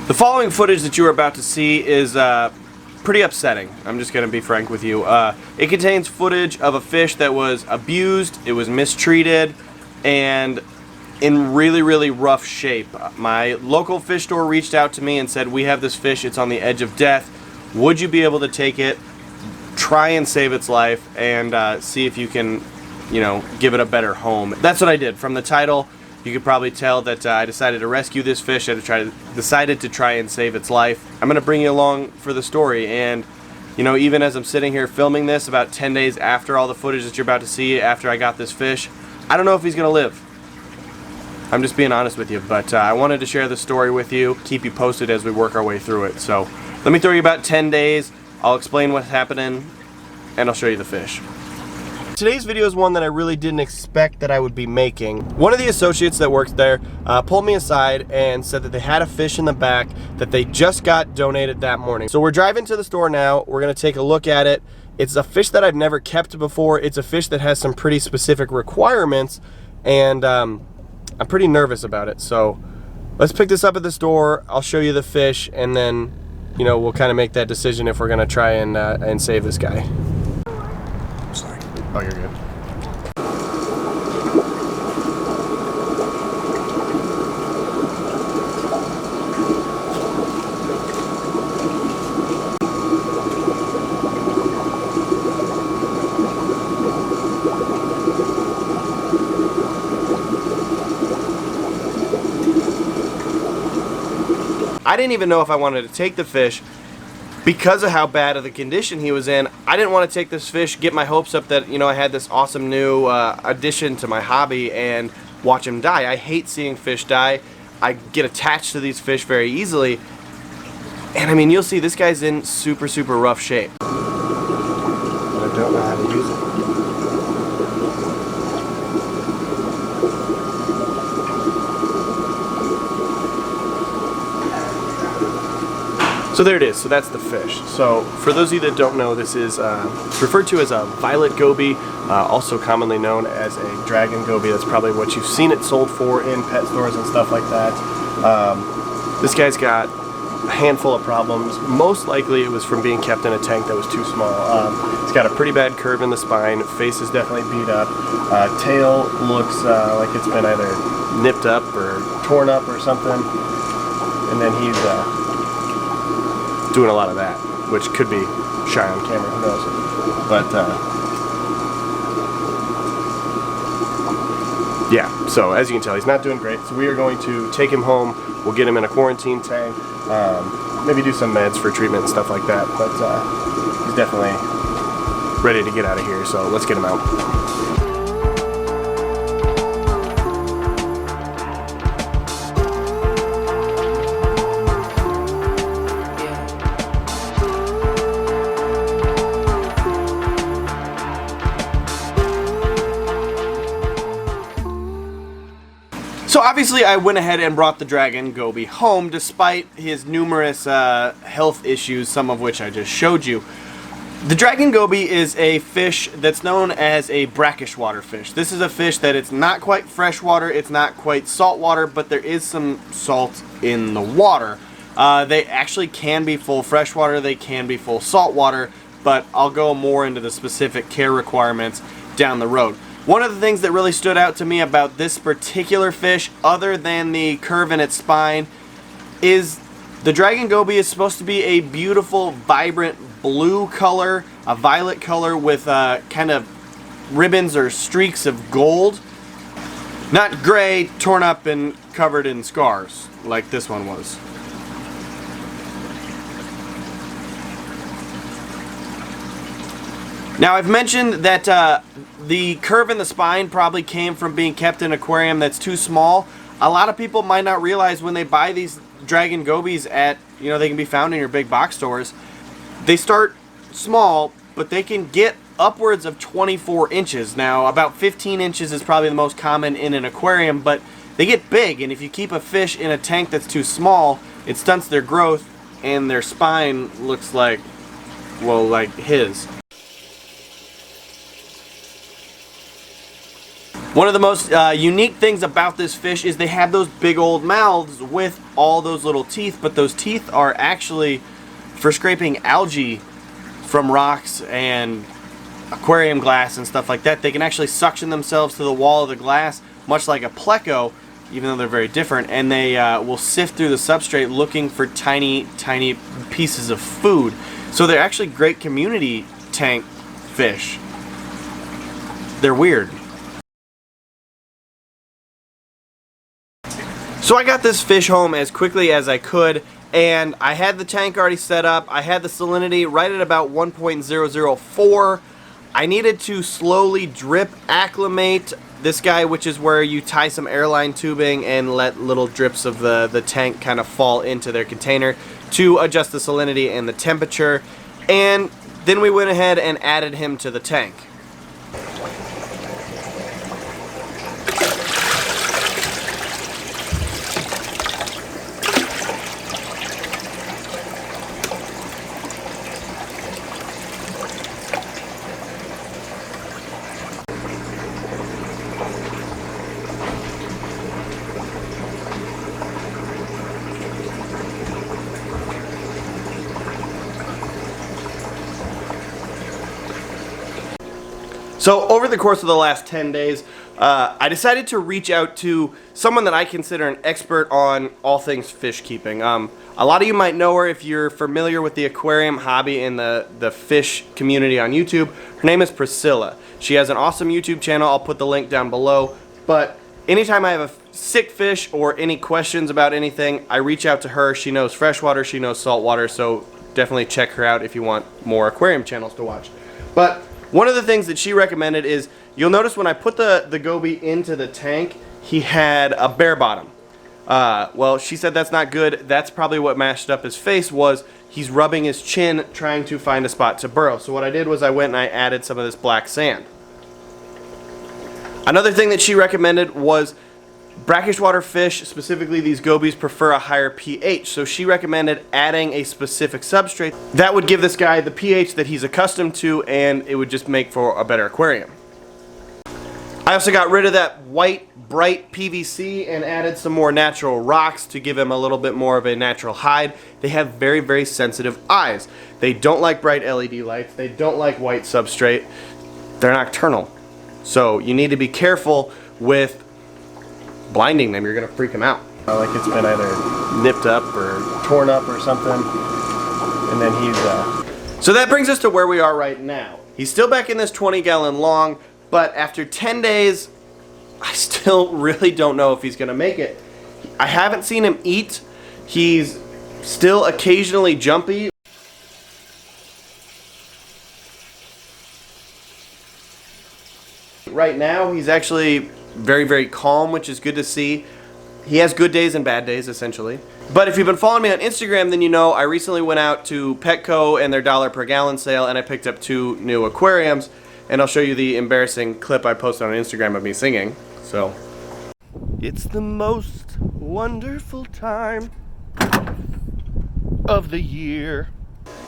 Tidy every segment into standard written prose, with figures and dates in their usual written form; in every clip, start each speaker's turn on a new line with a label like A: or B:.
A: The following footage that you are about to see is pretty upsetting. I'm just going to be frank with you. It contains footage of a fish that was abused, it was mistreated, and in really, really rough shape. My local fish store reached out to me and said, we have this fish, it's on the edge of death. Would you be able to take it, try and save its life, and see if you can, you know, give it a better home? That's what I did. From the title, you could probably tell that I decided to rescue this fish. I decided to try and save its life. I'm going to bring you along for the story, and you know, even as I'm sitting here filming this about 10 days after all the footage that you're about to see after I got this fish, I don't know if he's going to live. I'm just being honest with you, but I wanted to share the story with you, keep you posted as we work our way through it. So let me throw you about 10 days, I'll explain what's happening, and I'll show you the fish. Today's video is one that I really didn't expect that I would be making. One of the associates that worked there pulled me aside and said that they had a fish in the back that they just got donated that morning. So we're driving to the store now, we're gonna take a look at it. It's a fish that I've never kept before. It's a fish that has some pretty specific requirements, and I'm pretty nervous about it. So let's pick this up at the store, I'll show you the fish, and then, you know, we'll kind of make that decision if we're gonna try and save this guy. Sorry. Oh, you're good. I didn't even know if I wanted to take the fish because of how bad of the condition he was in. I didn't want to take this fish, get my hopes up that, you know, I had this awesome new addition to my hobby and watch him die. I hate seeing fish die. I get attached to these fish very easily. And I mean, you'll see this guy's in super, super rough shape. But I don't know how to use it. So there it is, so that's the fish. So for those of you that don't know, this is referred to as a violet goby, also commonly known as a dragon goby. That's probably what you've seen it sold for in pet stores and stuff like that. This guy's got a handful of problems. Most likely it was from being kept in a tank that was too small. It's got a pretty bad curve in the spine, face is definitely beat up, tail looks like it's been either nipped up or torn up or something, and then he's doing a lot of that, which could be shy on camera, who knows. But yeah, so as you can tell, he's not doing great. So we are going to take him home. We'll get him in a quarantine tank, maybe do some meds for treatment and stuff like that. But he's definitely ready to get out of here, so let's get him out. So obviously I went ahead and brought the dragon goby home despite his numerous health issues, some of which I just showed you. The dragon goby is a fish that's known as a brackish water fish. This is a fish that it's not quite freshwater, it's not quite saltwater, but there is some salt in the water. They actually can be full freshwater, they can be full saltwater, but I'll go more into the specific care requirements down the road. One of the things that really stood out to me about this particular fish, other than the curve in its spine, is the dragon goby is supposed to be a beautiful, vibrant blue color, a violet color with kind of ribbons or streaks of gold. Not gray, torn up and covered in scars, like this one was. Now I've mentioned that the curve in the spine probably came from being kept in an aquarium that's too small. A lot of people might not realize when they buy these dragon gobies at, you know, they can be found in your big box stores. They start small, but they can get upwards of 24 inches. Now about 15 inches is probably the most common in an aquarium, but they get big, and if you keep a fish in a tank that's too small, it stunts their growth and their spine looks like, well, like his. One of the most unique things about this fish is they have those big old mouths with all those little teeth, but those teeth are actually for scraping algae from rocks and aquarium glass and stuff like that. They can actually suction themselves to the wall of the glass, much like a pleco, even though they're very different, and they will sift through the substrate looking for tiny, tiny pieces of food. So they're actually great community tank fish. They're weird. So I got this fish home as quickly as I could, and I had the tank already set up. I had the salinity right at about 1.004. I needed to slowly drip acclimate this guy, which is where you tie some airline tubing and let little drips of the tank kind of fall into their container to adjust the salinity and the temperature. And then we went ahead and added him to the tank. So over the course of the last 10 days, I decided to reach out to someone that I consider an expert on all things fish keeping. A lot of you might know her if you're familiar with the aquarium hobby and the fish community on YouTube. Her name is Priscilla. She has an awesome YouTube channel. I'll put the link down below. But anytime I have a sick fish or any questions about anything, I reach out to her. She knows freshwater, she knows saltwater, so definitely check her out if you want more aquarium channels to watch. But one of the things that she recommended is, you'll notice when I put the goby into the tank, he had a bare bottom. Well, she said that's not good. That's probably what mashed up his face, was he's rubbing his chin trying to find a spot to burrow. So what I did was I went and I added some of this black sand. Another thing that she recommended was brackish water fish, specifically these gobies, prefer a higher pH, so she recommended adding a specific substrate that would give this guy the pH that he's accustomed to, and it would just make for a better aquarium. I also got rid of that white bright PVC and added some more natural rocks to give him a little bit more of a natural hide. They have very, very sensitive eyes. They don't like bright LED lights. They don't like white substrate. They're nocturnal. So you need to be careful with blinding them. You're gonna freak them out. Like it's been either nipped up or torn up or something, and then he's So that brings us to where we are right now. He's still back in this 20-gallon long, but after 10 days, I still really don't know if he's gonna make it. I haven't seen him eat. He's still occasionally jumpy. Right now, he's actually very, very calm, which is good to see. He has good days and bad days, essentially. But if you've been following me on Instagram, then you know I recently went out to Petco and their $1 per gallon sale, and I picked up 2 new aquariums, and I'll show you the embarrassing clip I posted on Instagram of me singing. So, it's the most wonderful time of the year.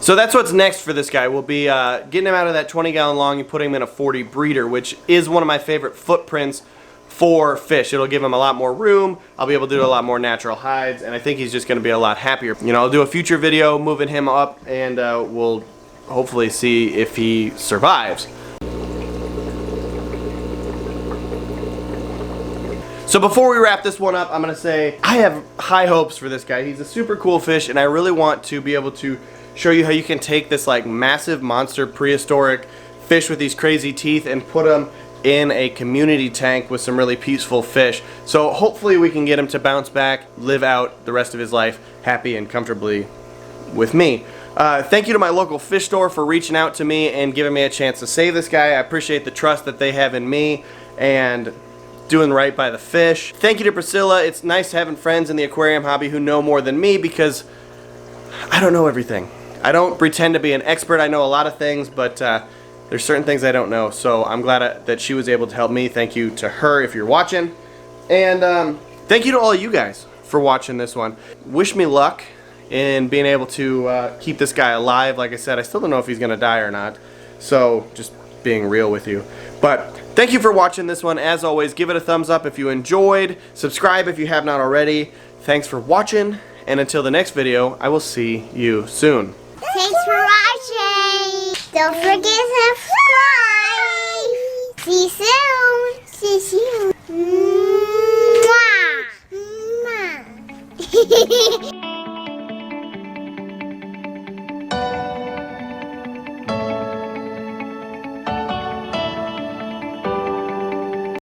A: So that's what's next for this guy. We'll be getting him out of that 20-gallon long and putting him in a 40 breeder, which is one of my favorite footprints for fish. It'll give him a lot more room. I'll be able to do a lot more natural hides, and I think he's just going to be a lot happier. You know, I'll do a future video moving him up, and we'll hopefully see if he survives. So before we wrap this one up, I'm going to say I have high hopes for this guy. He's a super cool fish, and I really want to be able to show you how you can take this like massive monster prehistoric fish with these crazy teeth and put them in a community tank with some really peaceful fish. So hopefully we can get him to bounce back, live out the rest of his life happy and comfortably with me. Thank you to my local fish store for reaching out to me and giving me a chance to save this guy. I appreciate the trust that they have in me and doing right by the fish. Thank you to Priscilla. It's nice having friends in the aquarium hobby who know more than me, because I don't know everything. I don't pretend to be an expert. I know a lot of things, but there's certain things I don't know. So I'm glad that she was able to help me. Thank you to her if you're watching. And thank you to all of you guys for watching this one. Wish me luck in being able to keep this guy alive. Like I said, I still don't know if he's going to die or not. So just being real with you. But Thank you for watching this one. As always, give it a thumbs up if you enjoyed. Subscribe if you have not already. Thanks for watching, and until the next video, I will see you soon.
B: Thanks for watching. Don't forget to subscribe. See you soon. See you soon. Mwah. Mwah.